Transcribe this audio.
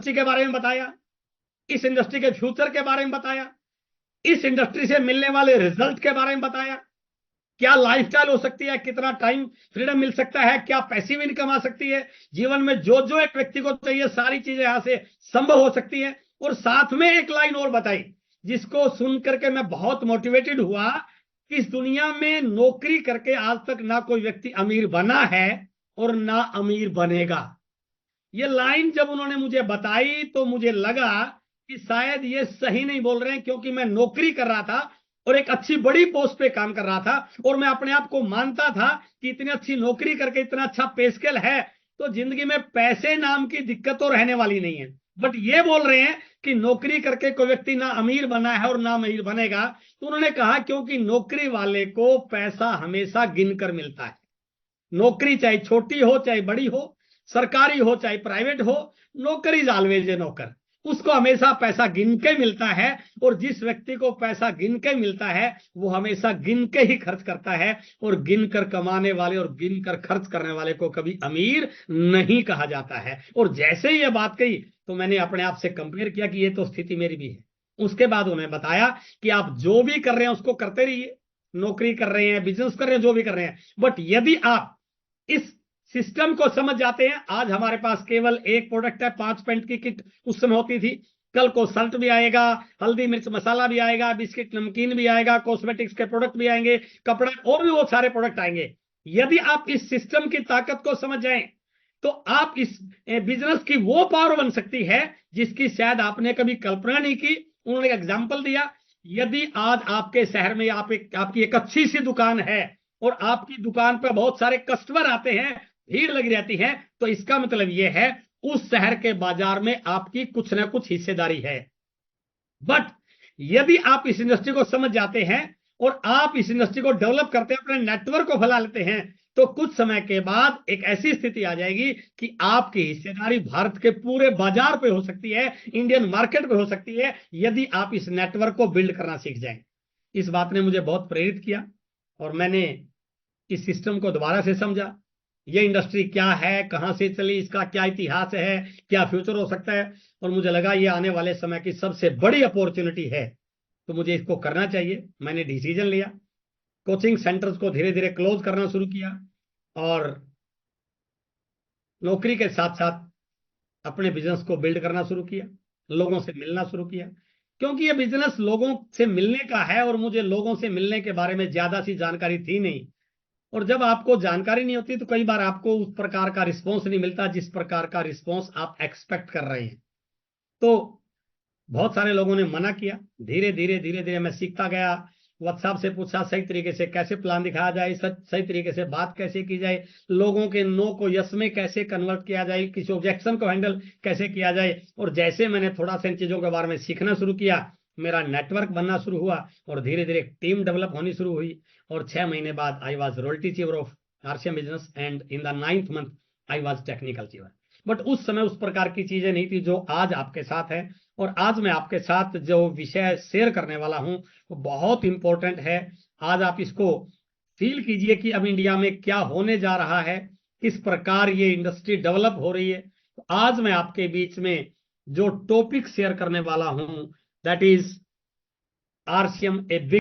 Industry के बारे में बताया, इस इंडस्ट्री के फ्यूचर के बारे में बताया, इस इंडस्ट्री से मिलने वाले रिजल्ट के बारे में बताया, क्या लाइफस्टाइल हो सकती है, कितना टाइम फ्रीडम मिल सकता है, क्या पैसिव इनकम आ सकती है, जीवन में जो जो एक व्यक्ति को चाहिए सारी चीजें यहां से संभव हो सकती है। और साथ में एक लाइन और बताई जिसको सुन करके मैं बहुत मोटिवेटेड हुआ। इस दुनिया में नौकरी करके आज तक ना कोई व्यक्ति अमीर बना है और ना अमीर बनेगा। ये लाइन जब उन्होंने मुझे बताई तो मुझे लगा कि शायद ये सही नहीं बोल रहे हैं, क्योंकि मैं नौकरी कर रहा था और एक अच्छी बड़ी पोस्ट पे काम कर रहा था और मैं अपने आप को मानता था कि इतनी अच्छी नौकरी करके इतना अच्छा पे स्केल है तो जिंदगी में पैसे नाम की दिक्कत तो रहने वाली नहीं है। बट ये बोल रहे हैं कि नौकरी करके कोई व्यक्ति ना अमीर बना है और ना अमीर बनेगा। तो उन्होंने कहा क्योंकि नौकरी वाले को पैसा हमेशा गिनकर मिलता है। नौकरी चाहे छोटी हो चाहे बड़ी हो, सरकारी हो चाहे प्राइवेट हो, नौकरी इज ऑलवेज ए नौकर। उसको हमेशा पैसा गिन के मिलता है और जिस व्यक्ति को पैसा गिन के मिलता है वो हमेशा गिन के ही खर्च करता है। और गिन कर कमाने वाले और गिन कर खर्च करने वाले को कभी अमीर नहीं कहा जाता है। और जैसे ही ये बात कही तो मैंने अपने आप से कंपेयर किया कि ये तो स्थिति मेरी भी है। उसके बाद उन्हें बताया कि आप जो भी कर रहे हैं उसको करते रहिए, नौकरी कर रहे हैं, बिजनेस कर रहे हैं, जो भी कर रहे हैं, बट यदि आप इस सिस्टम को समझ जाते हैं। आज हमारे पास केवल एक प्रोडक्ट है, 5 पेंट की किट उस समय होती थी, कल को सल्ट भी आएगा, हल्दी मिर्च मसाला भी आएगा, बिस्किट नमकीन भी आएगा, कॉस्मेटिक्स के प्रोडक्ट भी आएंगे, कपड़ा और भी बहुत सारे प्रोडक्ट आएंगे। यदि आप इस सिस्टम की ताकत को समझ जाएं तो आप इस बिजनेस की वो पावर बन सकती है जिसकी शायद आपने कभी कल्पना नहीं की। उन्होंने एक एग्जाम्पल दिया, यदि आज आपके शहर में आपकी एक अच्छी सी दुकान है और आपकी दुकान पर बहुत सारे कस्टमर आते हैं, भीड़ लगी रहती है, तो इसका मतलब यह है उस शहर के बाजार में आपकी कुछ ना कुछ हिस्सेदारी है। बट यदि आप इस इंडस्ट्री को समझ जाते हैं और आप इस इंडस्ट्री को डेवलप करते हैं, अपने नेटवर्क को फैला लेते हैं, तो कुछ समय के बाद एक ऐसी स्थिति आ जाएगी कि आपकी हिस्सेदारी भारत के पूरे बाजार पे हो सकती है, इंडियन मार्केट पे हो सकती है, यदि आप इस नेटवर्क को बिल्ड करना सीख जाएं। इस बात ने मुझे बहुत प्रेरित किया और मैंने इस सिस्टम को दोबारा से समझा। ये इंडस्ट्री क्या है, कहां से चली, इसका क्या इतिहास है, क्या फ्यूचर हो सकता है, और मुझे लगा ये आने वाले समय की सबसे बड़ी अपॉर्चुनिटी है, तो मुझे इसको करना चाहिए। मैंने डिसीजन लिया, कोचिंग सेंटर्स को धीरे धीरे क्लोज करना शुरू किया और नौकरी के साथ साथ अपने बिजनेस को बिल्ड करना शुरू किया, लोगों से मिलना शुरू किया, क्योंकि ये बिजनेस लोगों से मिलने का है और मुझे लोगों से मिलने के बारे में ज्यादा सी जानकारी थी नहीं। और जब आपको जानकारी नहीं होती तो कई बार आपको उस प्रकार का रिस्पॉन्स नहीं मिलता जिस प्रकार का रिस्पॉन्स आप एक्सपेक्ट कर रहे हैं। तो बहुत सारे लोगों ने मना किया। धीरे धीरे धीरे धीरे मैं सीखता गया। व्हाट्सएप से पूछा सही तरीके से कैसे प्लान दिखाया जाए, सही तरीके से बात कैसे की जाए, लोगों के नो को यस में कैसे कन्वर्ट किया जाए, किसी ऑब्जेक्शन को हैंडल कैसे किया जाए। और जैसे मैंने थोड़ा सा इन चीजों के बारे में सीखना शुरू किया, मेरा नेटवर्क बनना शुरू हुआ और धीरे धीरे टीम डेवलप होनी शुरू हुई। और 6 महीने बाद I was royalty chief of RCM business and in the 9th month I was technical chief. But उस समय उस प्रकार की चीजें नहीं थी जो आज आपके साथ है। और आज मैं आपके साथ जो विषय शेयर करने वाला हूं वो बहुत इंपॉर्टेंट है। आज आप इसको फील कीजिए कि अब इंडिया में क्या होने जा रहा है, किस प्रकार ये इंडस्ट्री डेवलप हो रही है। तो आज मैं आपके बीच में जो टॉपिक शेयर करने वाला हूं दैट इज आरसीएम ए